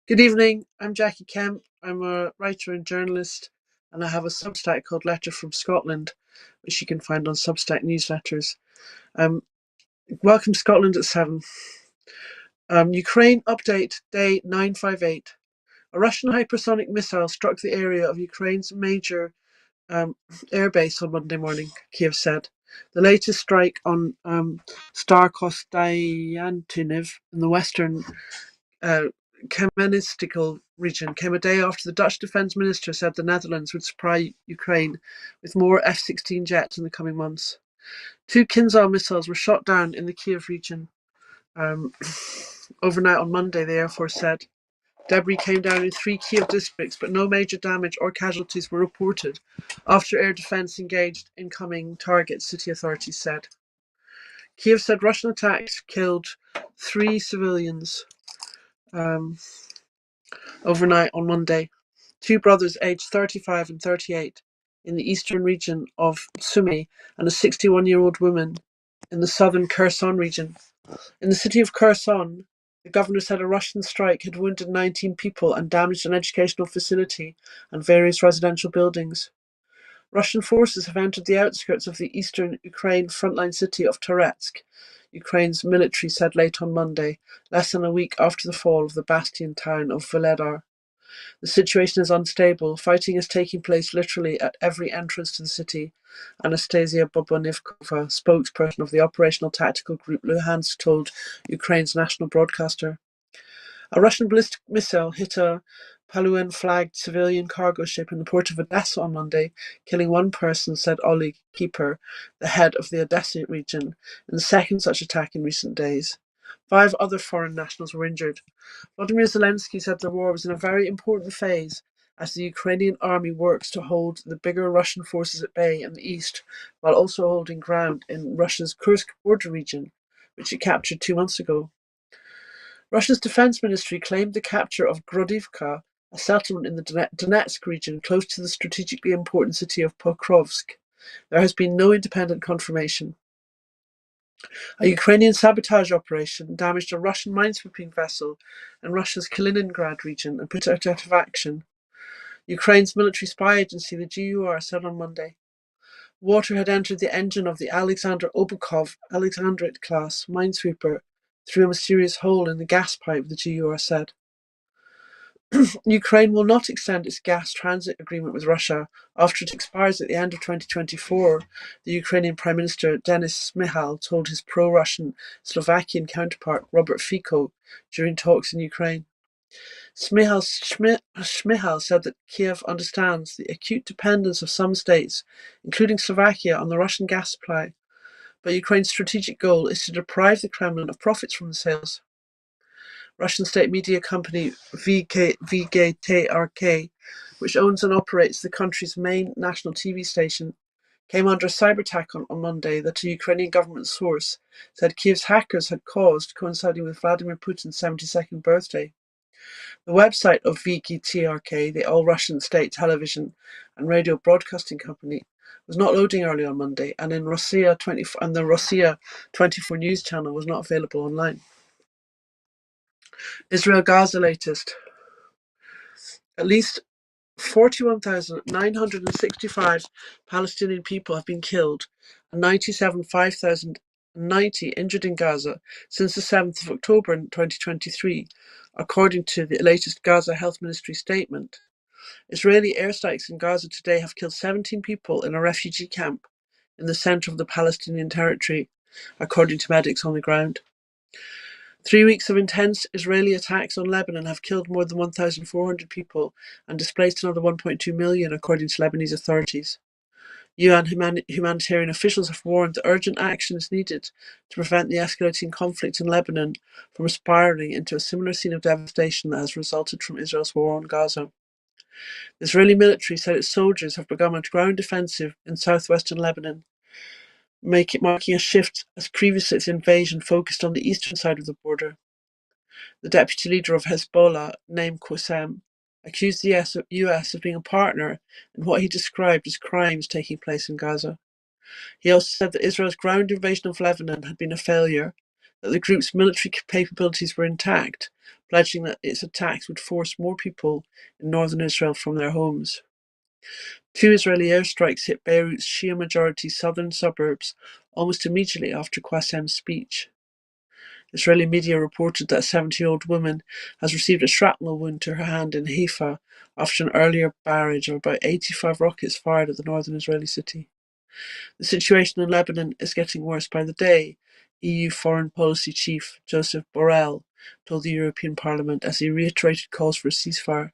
Good evening. I'm Jackie Kemp. I'm a writer and journalist, and I have a Substack called Letter from Scotland, which you can find on Substack newsletters. Um, Welcome to Scotland at 7. Ukraine update, day 958. A Russian hypersonic missile struck the area of Ukraine's major airbase on Monday morning, Kiev said. The latest strike on Starkostyantyniv in the western uh, Kemenistical region came a day after the Dutch defence minister said the Netherlands would supply Ukraine with more F-16 jets in the coming months. 2 Kinzhal missiles were shot down in the Kiev region overnight on Monday, the Air Force said. Debris came down in 3 Kiev districts, but no major damage or casualties were reported after air defence engaged incoming targets, city authorities said. Kiev said Russian attacks killed 3 civilians overnight on Monday. 2 brothers aged 35 and 38 in the eastern region of Sumy and a 61-year-old woman in the southern Kherson region. In the city of Kherson, the governor said a Russian strike had wounded 19 people and damaged an educational facility and various residential buildings. Russian forces have entered the outskirts of the eastern Ukraine frontline city of Toretsk, Ukraine's military said late on Monday, less than a week after the fall of the bastion town of Vuhledar. The situation is unstable. Fighting is taking place literally at every entrance to the city, Anastasia Bobonivkova, spokesperson of the Operational Tactical Group Luhansk, told Ukraine's national broadcaster. A Russian ballistic missile hit a Paluan-flagged civilian cargo ship in the port of Odessa on Monday, killing 1 person, said Oleg Keeper, the head of the Odessa region, in the second such attack in recent days. 5 other foreign nationals were injured. Volodymyr Zelensky said the war was in a very important phase as the Ukrainian army works to hold the bigger Russian forces at bay in the east, while also holding ground in Russia's Kursk border region, which it captured 2 months ago. Russia's defense ministry claimed the capture of Grodivka, a settlement in the Donetsk region close to the strategically important city of Pokrovsk. There has been no independent confirmation. A Ukrainian sabotage operation damaged a Russian minesweeping vessel in Russia's Kaliningrad region and put it out of action. Ukraine's military spy agency, the GUR, said on Monday. Water had entered the engine of the Alexander Obukov Alexandrite-class minesweeper through a mysterious hole in the gas pipe, the GUR said. Ukraine will not extend its gas transit agreement with Russia after it expires at the end of 2024, the Ukrainian Prime Minister Denis Shmyhal told his pro-Russian Slovakian counterpart Robert Fico during talks in Ukraine. Shmyhal said that Kiev understands the acute dependence of some states, including Slovakia, on the Russian gas supply, but Ukraine's strategic goal is to deprive the Kremlin of profits from the sales. Russian state media company VGTRK, which owns and operates the country's main national TV station, came under a cyber attack on Monday that a Ukrainian government source said Kiev's hackers had caused, coinciding with Vladimir Putin's 72nd birthday. The website of VGTRK, the all-Russian state television and radio broadcasting company, was not loading early on Monday, and the Rossiya 24 news channel was not available online. Israel Gaza latest. At least 41,965 Palestinian people have been killed and 5,090 injured in Gaza since the 7th of October in 2023, according to the latest Gaza Health Ministry statement. Israeli airstrikes in Gaza today have killed 17 people in a refugee camp in the center of the Palestinian territory, according to medics on the ground. 3 weeks of intense Israeli attacks on Lebanon have killed more than 1,400 people and displaced another 1.2 million, according to Lebanese authorities. UN humanitarian officials have warned that urgent action is needed to prevent the escalating conflict in Lebanon from spiraling into a similar scene of devastation that has resulted from Israel's war on Gaza. The Israeli military said its soldiers have begun a ground offensive in southwestern Lebanon, marking a shift as previously its invasion focused on the eastern side of the border. The deputy leader of Hezbollah, Naim Qassem, accused the US of being a partner in what he described as crimes taking place in Gaza. He also said that Israel's ground invasion of Lebanon had been a failure, that the group's military capabilities were intact, pledging that its attacks would force more people in northern Israel from their homes. 2 Israeli airstrikes hit Beirut's Shia-majority southern suburbs almost immediately after Qassem's speech. Israeli media reported that a 70-year-old woman has received a shrapnel wound to her hand in Haifa after an earlier barrage of about 85 rockets fired at the northern Israeli city. The situation in Lebanon is getting worse by the day, EU Foreign Policy Chief Joseph Borrell told the European Parliament as he reiterated calls for a ceasefire.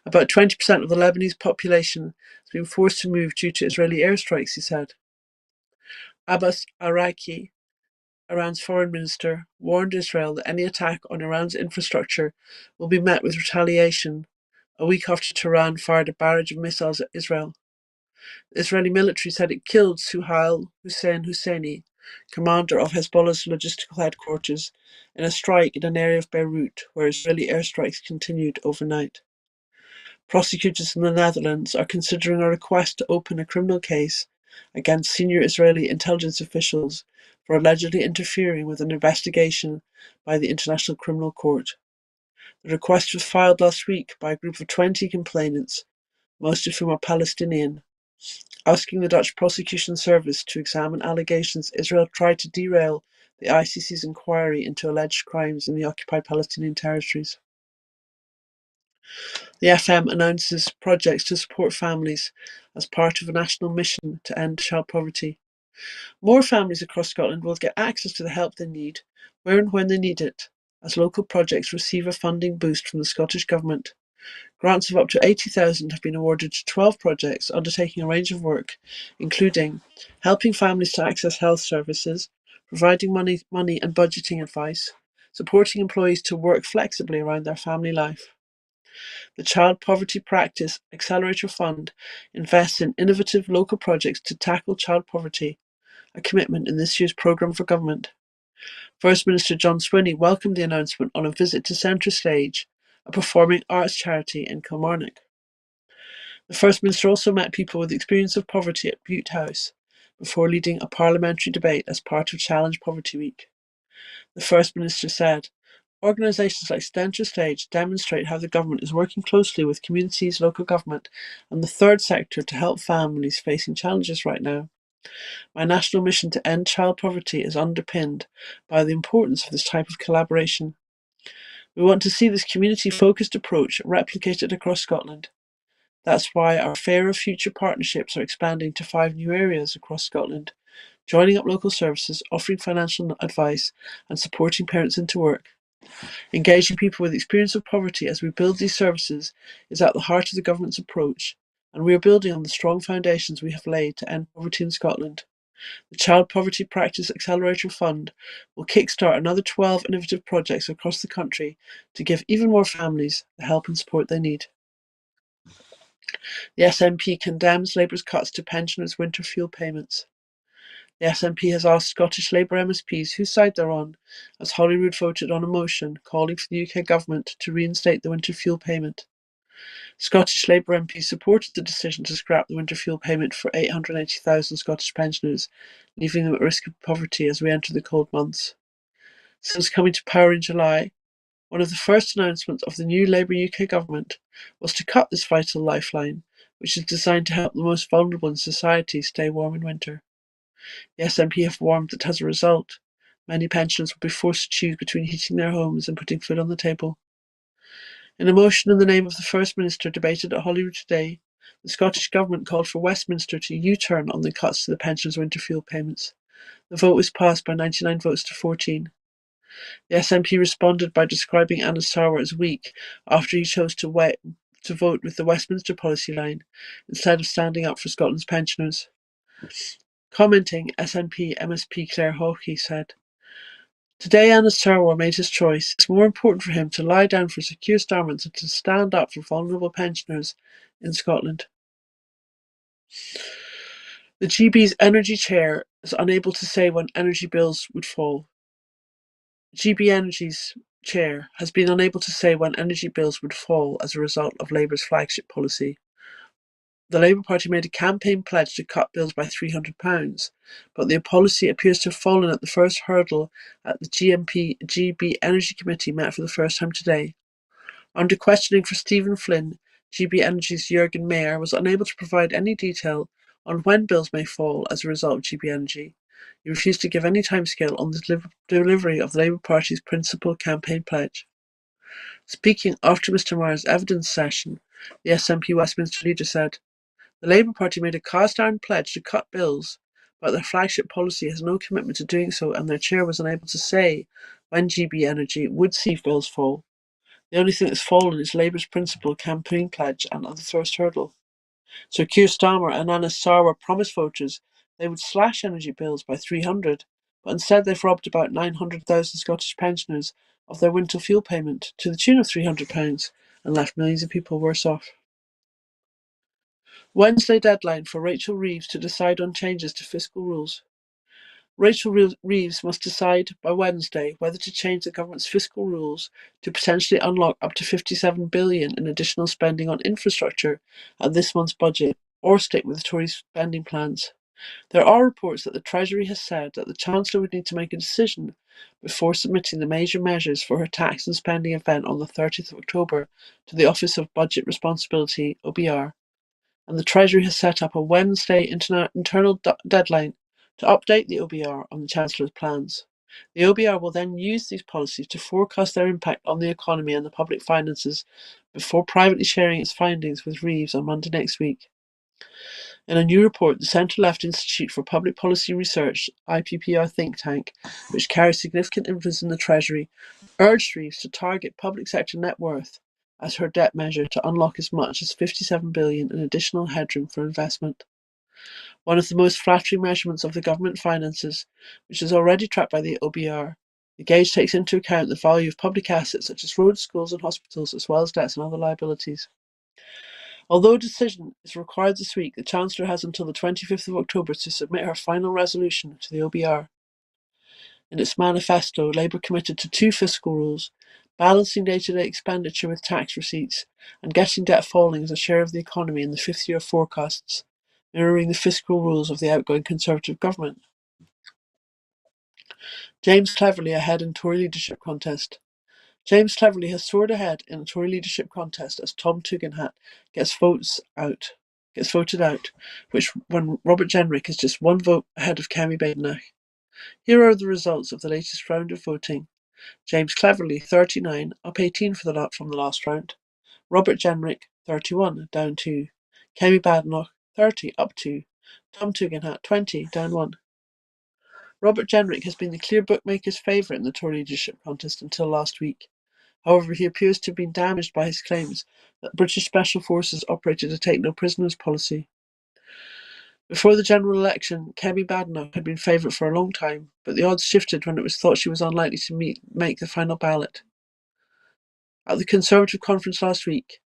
About 20% of the Lebanese population has been forced to move due to Israeli airstrikes, he said. Abbas Araki, Iran's foreign minister, warned Israel that any attack on Iran's infrastructure will be met with retaliation a week after Tehran fired a barrage of missiles at Israel. The Israeli military said it killed Suhail Hussein Husseini, commander of Hezbollah's logistical headquarters, in a strike in an area of Beirut where Israeli airstrikes continued overnight. Prosecutors in the Netherlands are considering a request to open a criminal case against senior Israeli intelligence officials for allegedly interfering with an investigation by the International Criminal Court. The request was filed last week by a group of 20 complainants, most of whom are Palestinian, asking the Dutch prosecution service to examine allegations Israel tried to derail the ICC's inquiry into alleged crimes in the occupied Palestinian territories. The FM announces projects to support families as part of a national mission to end child poverty. More families across Scotland will get access to the help they need, where and when they need it, as local projects receive a funding boost from the Scottish Government. Grants of up to 80,000 have been awarded to 12 projects undertaking a range of work, including helping families to access health services, providing money and budgeting advice, supporting employees to work flexibly around their family life. The Child Poverty Practice Accelerator Fund invests in innovative local projects to tackle child poverty, a commitment in this year's programme for government. First Minister John Swinney welcomed the announcement on a visit to Centre Stage, a performing arts charity in Kilmarnock. The First Minister also met people with experience of poverty at Bute House before leading a parliamentary debate as part of Challenge Poverty Week. The First Minister said, "Organisations like Centre Stage demonstrate how the government is working closely with communities, local government and the third sector to help families facing challenges right now. My national mission to end child poverty is underpinned by the importance of this type of collaboration. We want to see this community-focused approach replicated across Scotland. That's why our Fairer Future partnerships are expanding to 5 new areas across Scotland, joining up local services, offering financial advice and supporting parents into work. Engaging people with experience of poverty as we build these services is at the heart of the government's approach, and we are building on the strong foundations we have laid to end poverty in Scotland. The Child Poverty Practice Accelerator Fund will kickstart another 12 innovative projects across the country to give even more families the help and support they need." The SNP condemns Labour's cuts to pensioners' winter fuel payments. The SNP has asked Scottish Labour MSPs whose side they're on, as Holyrood voted on a motion calling for the UK Government to reinstate the winter fuel payment. Scottish Labour MPs supported the decision to scrap the winter fuel payment for 880,000 Scottish pensioners, leaving them at risk of poverty as we enter the cold months. Since coming to power in July, one of the first announcements of the new Labour UK government was to cut this vital lifeline, which is designed to help the most vulnerable in society stay warm in winter. The SNP have warned that as a result, many pensioners will be forced to choose between heating their homes and putting food on the table. In a motion in the name of the First Minister debated at Holyrood today, the Scottish Government called for Westminster to U-turn on the cuts to the pensioners' winter fuel payments. The vote was passed by 99 votes to 14. The SNP responded by describing Anas Sarwar as weak after he chose to vote with the Westminster policy line instead of standing up for Scotland's pensioners. Commenting, SNP MSP Claire Hawkey said, "Today Anas Sarwar made his choice. It's more important for him to lie down for secure starments than to stand up for vulnerable pensioners in Scotland." The GB's energy chair is unable to say when energy bills would fall. GB Energy's chair has been unable to say when energy bills would fall as a result of Labour's flagship policy. The Labour Party made a campaign pledge to cut bills by £300, but the policy appears to have fallen at the first hurdle at the GB Energy Committee met for the first time today. Under questioning for Stephen Flynn, GB Energy's Jürgen Mayer was unable to provide any detail on when bills may fall as a result of GB Energy. He refused to give any timescale on the delivery of the Labour Party's principal campaign pledge. Speaking after Mr Mayer's evidence session, the SNP Westminster leader said, "The Labour Party made a cast-iron pledge to cut bills, but their flagship policy has no commitment to doing so, and their chair was unable to say when GB Energy would see bills fall. The only thing that's fallen is Labour's principal campaign pledge and the first hurdle." So Keir Starmer and Anna Sarwar promised voters they would slash energy bills by 300, but instead they've robbed about 900,000 Scottish pensioners of their winter fuel payment to the tune of £300 and left millions of people worse off. Wednesday deadline for Rachel Reeves to decide on changes to fiscal rules. Rachel Reeves must decide by Wednesday whether to change the government's fiscal rules to potentially unlock up to $57 billion in additional spending on infrastructure at this month's budget, or stick with the Tory spending plans. There are reports that the Treasury has said that the Chancellor would need to make a decision before submitting the major measures for her tax and spending event on the 30th of October to the Office of Budget Responsibility, OBR, and the Treasury has set up a Wednesday internal deadline to update the OBR on the Chancellor's plans. The OBR will then use these policies to forecast their impact on the economy and the public finances before privately sharing its findings with Reeves on Monday next week. In a new report, the Centre-Left Institute for Public Policy Research, IPPR think tank, which carries significant influence in the Treasury, urged Reeves to target public sector net worth as her debt measure to unlock as much as $57 billion in additional headroom for investment. One of the most flattering measurements of the government finances, which is already tracked by the OBR. The gauge takes into account the value of public assets such as roads, schools and hospitals, as well as debts and other liabilities. Although a decision is required this week, the Chancellor has until the 25th of October to submit her final resolution to the OBR. In its manifesto, Labour committed to two fiscal rules: balancing day-to-day expenditure with tax receipts, and getting debt falling as a share of the economy in the fifth year forecasts, mirroring the fiscal rules of the outgoing Conservative government. James Cleverly ahead in Tory leadership contest. James Cleverly has soared ahead in a Tory leadership contest as Tom Tugendhat gets voted out, which when Robert Jenrick is just one vote ahead of Kemi Badenoch. Here are the results of the latest round of voting. James Cleverly, 39, up 18 from the last round. Robert Jenrick, 31, down 2. Kemi Badenoch, 30, up 2. Tom Tugendhat, 20, down 1. Robert Jenrick has been the clear bookmakers' favourite in the Tory leadership contest until last week. However, he appears to have been damaged by his claims that British Special Forces operated a take-no-prisoners policy. Before the general election, Kemi Badenoch had been favourite for a long time, but the odds shifted when it was thought she was unlikely to make the final ballot. At the Conservative conference last week,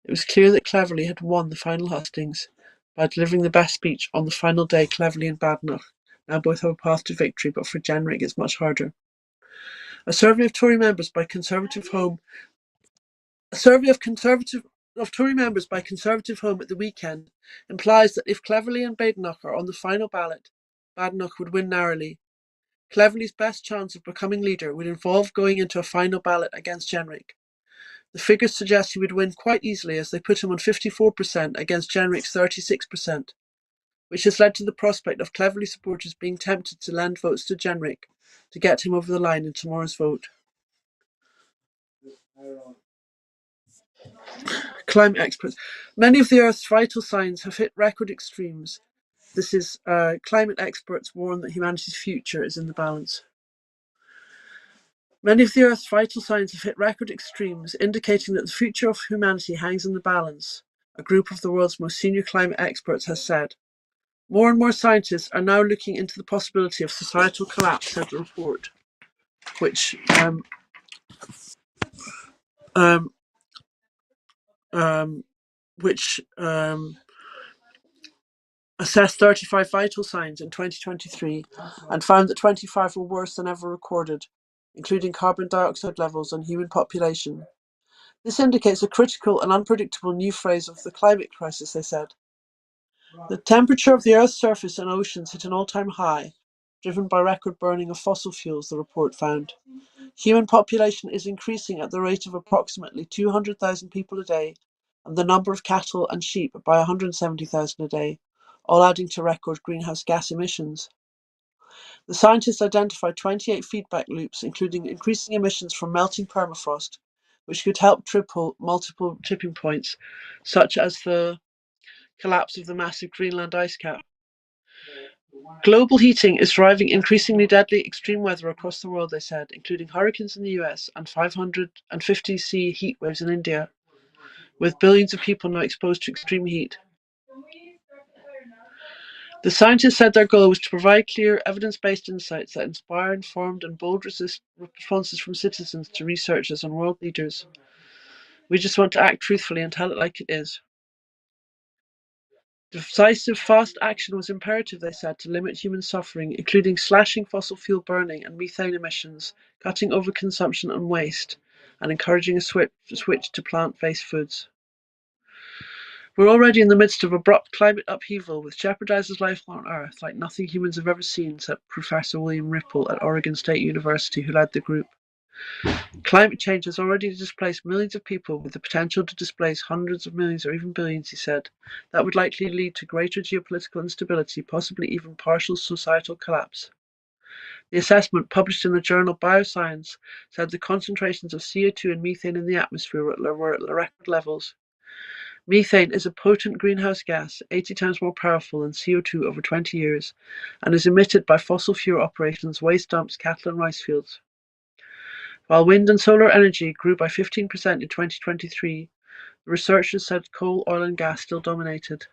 it was clear that Cleverly had won the final hustings by delivering the best speech on the final day. Cleverly and Badenoch now both have a path to victory, but for Jenrick it's much harder. A survey of Tory members by Conservative Home at the weekend implies that if Cleverly and Badenoch are on the final ballot, Badenoch would win narrowly. Cleverly's best chance of becoming leader would involve going into a final ballot against Jenrick. The figures suggest he would win quite easily, as they put him on 54% against Jenrick's 36%, which has led to the prospect of Cleverly supporters being tempted to lend votes to Jenrick to get him over the line in tomorrow's vote. Climate experts. Many of the Earth's vital signs have hit record extremes. This is climate experts warn that humanity's future is in the balance. Many of the Earth's vital signs have hit record extremes, indicating that the future of humanity hangs in the balance, a group of the world's most senior climate experts has said. More and more scientists are now looking into the possibility of societal collapse, said the report, which assessed 35 vital signs in 2023 and found that 25 were worse than ever recorded, including carbon dioxide levels and human population. This indicates a critical and unpredictable new phase of the climate crisis, they said. The temperature of the Earth's surface and oceans hit an all-time high, driven by record burning of fossil fuels, the report found. Human population is increasing at the rate of approximately 200,000 people a day, and the number of cattle and sheep by 170,000 a day, all adding to record greenhouse gas emissions. The scientists identified 28 feedback loops, including increasing emissions from melting permafrost, which could help triple multiple tipping points, such as the collapse of the massive Greenland ice cap. Global heating is driving increasingly deadly extreme weather across the world, they said, including hurricanes in the US and 550C heat waves in India, with billions of people now exposed to extreme heat. The scientists said their goal was to provide clear, evidence-based insights that inspire informed and bold responses from citizens to researchers and world leaders. We just want to act truthfully and tell it like it is. Decisive, fast action was imperative, they said, to limit human suffering, including slashing fossil fuel burning and methane emissions, cutting overconsumption and waste, and encouraging a switch to plant-based foods. We're already in the midst of abrupt climate upheaval, which jeopardizes life on Earth like nothing humans have ever seen, said Professor William Ripple at Oregon State University, who led the group. Climate change has already displaced millions of people, with the potential to displace hundreds of millions or even billions, he said. That would likely lead to greater geopolitical instability, possibly even partial societal collapse. The assessment, published in the journal Bioscience, said the concentrations of CO2 and methane in the atmosphere were at record levels. Methane is a potent greenhouse gas, 80 times more powerful than CO2 over 20 years, and is emitted by fossil fuel operations, waste dumps, cattle and rice fields. While wind and solar energy grew by 15% in 2023, the researchers said coal, oil and gas still dominated.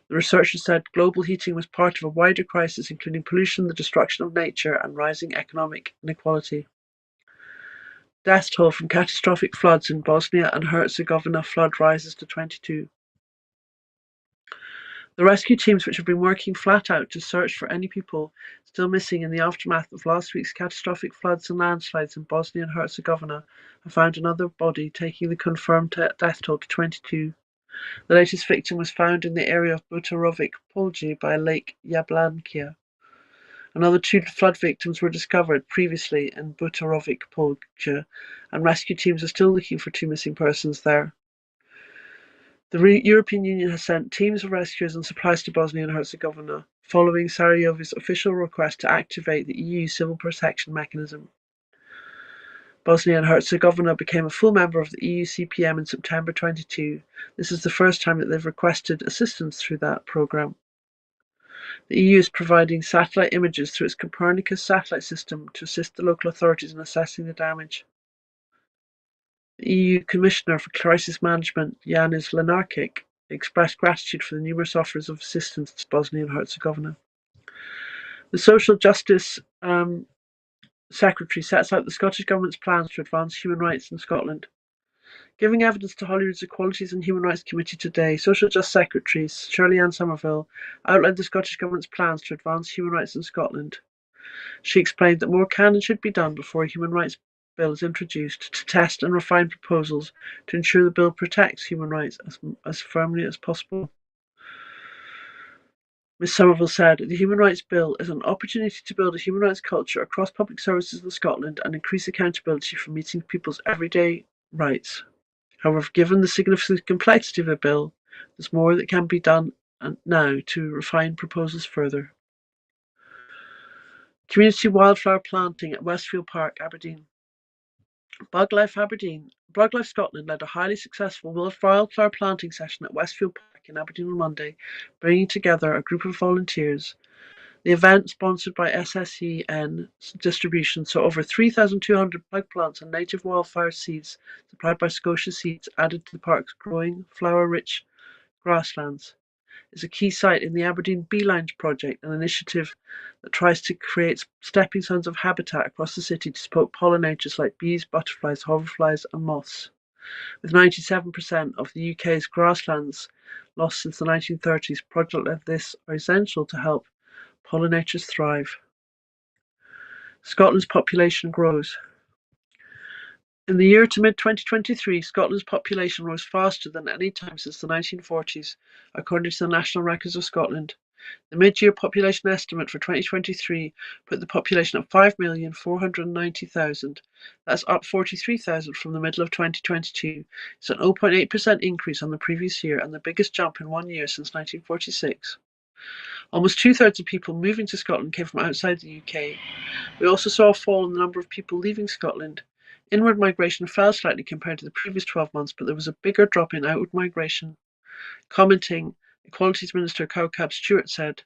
The researchers said global heating was part of a wider crisis, including pollution, the destruction of nature, and rising economic inequality. Death toll from catastrophic floods in Bosnia and Herzegovina flood rises to 22. The rescue teams, which have been working flat out to search for any people still missing in the aftermath of last week's catastrophic floods and landslides in Bosnia and Herzegovina, have found another body, taking the confirmed death toll to 22. The latest victim was found in the area of Butarovic Polje by Lake Jablanka. Another 2 flood victims were discovered previously in Butarovic Polje, and rescue teams are still looking for 2 missing persons there. The European Union has sent teams of rescuers and supplies to Bosnia and Herzegovina, following Sarajevo's official request to activate the EU Civil Protection Mechanism. Bosnia and Herzegovina became a full member of the EU CPM in September 22. This is the first time that they've requested assistance through that programme. The EU is providing satellite images through its Copernicus satellite system to assist the local authorities in assessing the damage. The EU Commissioner for Crisis Management, Yanis Lenarčič, expressed gratitude for the numerous offers of assistance to Bosnia and Herzegovina. The Social Justice Secretary sets out the Scottish Government's plans to advance human rights in Scotland. Giving evidence to Holyrood's Equalities and Human Rights Committee today, Social Justice Secretary Shirley-Anne Somerville outlined the Scottish Government's plans to advance human rights in Scotland. She explained that more can and should be done before a human rights bill is introduced to test and refine proposals to ensure the bill protects human rights as firmly as possible. Ms Somerville said, the Human Rights Bill is an opportunity to build a human rights culture across public services in Scotland and increase accountability for meeting people's everyday rights. However, given the significant complexity of the bill, there's more that can be done now to refine proposals further. Community wildflower planting at Westfield Park, Aberdeen. BugLife Scotland led a highly successful wildflower planting session at Westfield Park in Aberdeen on Monday, bringing together a group of volunteers. The event, sponsored by SSEN Distribution, saw over 3,200 plug plants and native wildflower seeds supplied by Scotia Seeds added to the park's growing, flower-rich grasslands. It's a key site in the Aberdeen Beelines project, an initiative that tries to create stepping stones of habitat across the city to support pollinators like bees, butterflies, hoverflies and moths. With 97% of the UK's grasslands lost since the 1930s, projects like this are essential to help pollinators thrive. Scotland's population grows. In the year to mid-2023, Scotland's population rose faster than any time since the 1940s, according to the National Records of Scotland. The mid-year population estimate for 2023 put the population at 5,490,000. That's up 43,000 from the middle of 2022. It's an 0.8% increase on the previous year and the biggest jump in 1 year since 1946. Almost two-thirds of people moving to Scotland came from outside the UK. We also saw a fall in the number of people leaving Scotland. Inward migration fell slightly compared to the previous 12 months, but there was a bigger drop in outward migration. Commenting, Equalities Minister Cowcab Stewart said,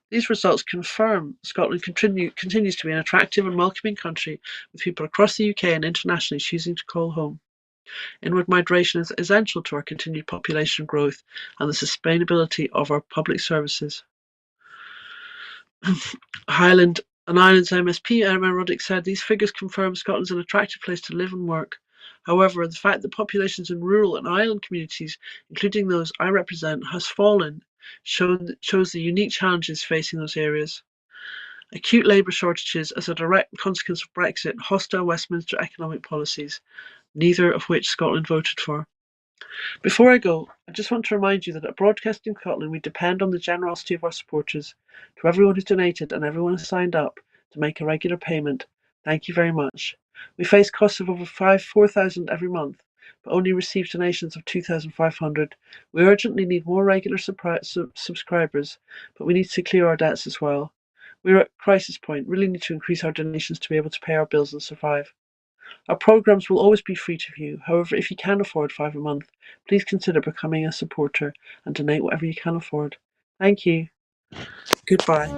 "These results confirm Scotland continues to be an attractive and welcoming country, with people across the UK and internationally choosing to call home. Inward migration is essential to our continued population growth and the sustainability of our public services." Highland and Islands MSP Emma Ruddick said, "These figures confirm Scotland's an attractive place to live and work. However, the fact that populations in rural and island communities, including those I represent, has fallen shows the unique challenges facing those areas. Acute labour shortages as a direct consequence of Brexit, hostile Westminster economic policies, neither of which Scotland voted for." Before I go, I just want to remind you that at Broadcasting Scotland we depend on the generosity of our supporters. To everyone who's donated and everyone who's signed up to make a regular payment, thank you very much. We face costs of over 4,000 every month, but only receive donations of 2,500. We urgently need more regular subscribers, but we need to clear our debts as well. We're at crisis point, really need to increase our donations to be able to pay our bills and survive. Our programs will always be free to view. However, if you can afford £5 a month, please consider becoming a supporter and donate whatever you can afford. Thank you. Goodbye.